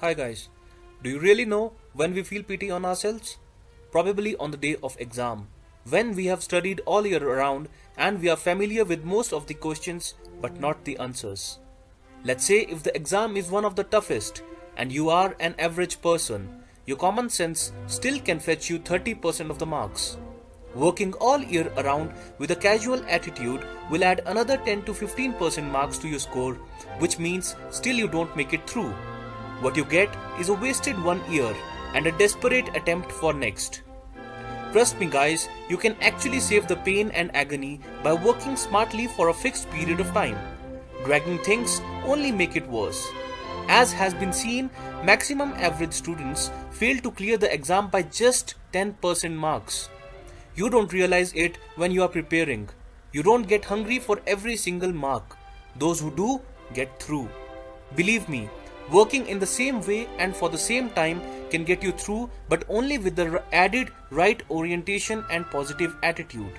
Hi guys, do you really know when we feel pity on ourselves? Probably on the day of exam, when we have studied all year around and we are familiar with most of the questions but not the answers. Let's say if the exam is one of the toughest and you are an average person, your common sense still can fetch you 30% of the marks. Working all year around with a casual attitude will add another 10 to 15% marks to your score, which means still you don't make it through. What you get is a wasted 1 year and a desperate attempt for next. Trust me guys, you can actually save the pain and agony by working smartly for a fixed period of time. Dragging things only make it worse. As has been seen, maximum average students fail to clear the exam by just 10% marks. You don't realize it when you are preparing. You don't get hungry for every single mark. Those who do get through. Believe me, working in the same way and for the same time can get you through, but only with the added right orientation and positive attitude.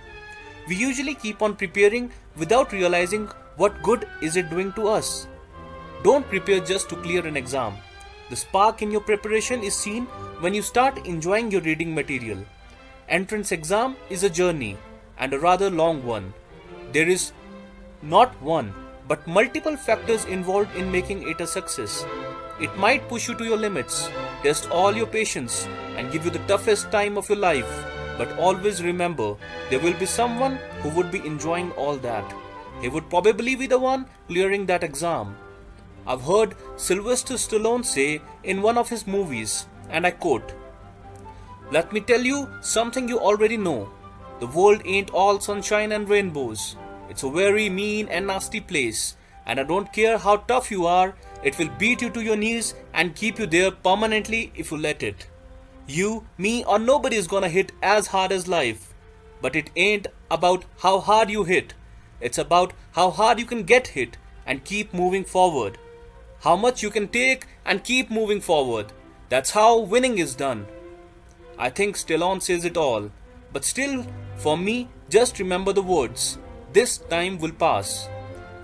We usually keep on preparing without realizing what good is it doing to us. Don't prepare just to clear an exam. The spark in your preparation is seen when you start enjoying your reading material. Entrance exam is a journey and a rather long one. There is not one but multiple factors involved in making it a success. It might push you to your limits, test all your patience, and give you the toughest time of your life. But always remember, there will be someone who would be enjoying all that. He would probably be the one clearing that exam. I've heard Sylvester Stallone say in one of his movies, and I quote, "Let me tell you something you already know. The world ain't all sunshine and rainbows. It's a very mean and nasty place, and I don't care how tough you are, it will beat you to your knees and keep you there permanently if you let it. You, me, or nobody is gonna hit as hard as life. But it ain't about how hard you hit. It's about how hard you can get hit and keep moving forward. How much you can take and keep moving forward. That's how winning is done." I think Stallone says it all. But still, for me, just remember the words. This time will pass.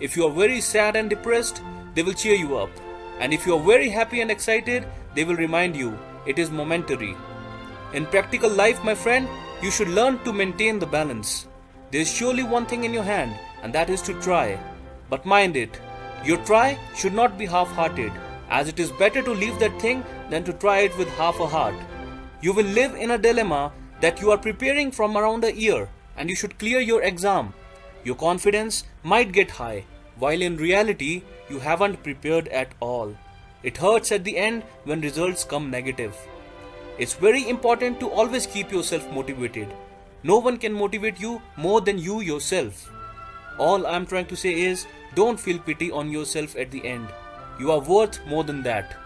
If you are very sad and depressed, they will cheer you up. And if you are very happy and excited, they will remind you it is momentary. In practical life, my friend, you should learn to maintain the balance. There is surely one thing in your hand, and that is to try. But mind it, your try should not be half-hearted, as it is better to leave that thing than to try it with half a heart. You will live in a dilemma that you are preparing from around a year, and you should clear your exam. Your confidence might get high, while in reality, you haven't prepared at all. It hurts at the end when results come negative. It's very important to always keep yourself motivated. No one can motivate you more than you yourself. All I'm trying to say is, don't feel pity on yourself at the end. You are worth more than that.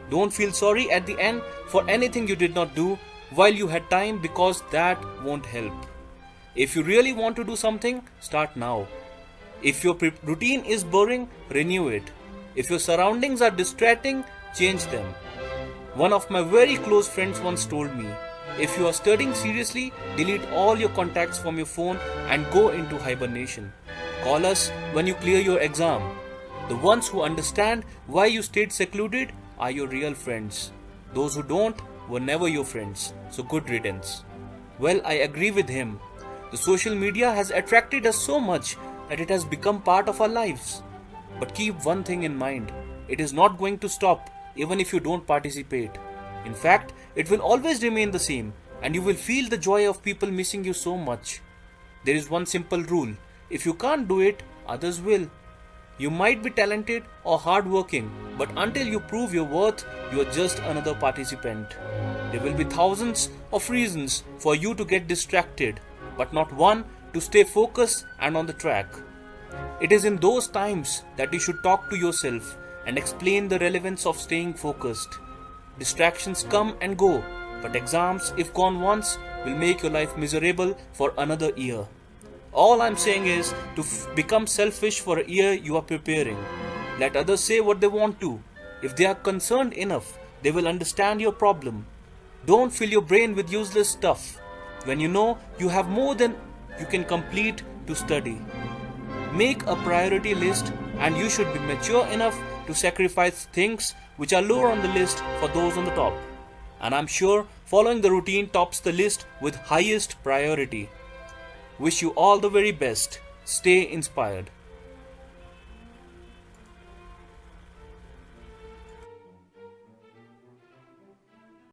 Don't feel sorry at the end for anything you did not do while you had time, because that won't help. If you really want to do something, start now. If your routine is boring, renew it. If your surroundings are distracting, change them. One of my very close friends once told me, if you are studying seriously, delete all your contacts from your phone and go into hibernation. Call us when you clear your exam. The ones who understand why you stayed secluded are your real friends. Those who don't were never your friends, so good riddance. Well, I agree with him. The social media has attracted us so much that it has become part of our lives. But keep one thing in mind, it is not going to stop even if you don't participate. In fact, it will always remain the same, and you will feel the joy of people missing you so much. There is one simple rule: if you can't do it, others will. You might be talented or hardworking, but until you prove your worth, you are just another participant. There will be thousands of reasons for you to get distracted, but not one to stay focused and on the track. It is in those times that you should talk to yourself and explain the relevance of staying focused. Distractions come and go, but exams, if gone once, will make your life miserable for another year. All I'm saying is to become selfish for a year you are preparing. Let others say what they want to. If they are concerned enough, they will understand your problem. Don't fill your brain with useless stuff when you know you have more than you can complete to study. Make a priority list, and you should be mature enough to sacrifice things which are lower on the list for those on the top. And I'm sure following the routine tops the list with highest priority. Wish you all the very best. Stay inspired.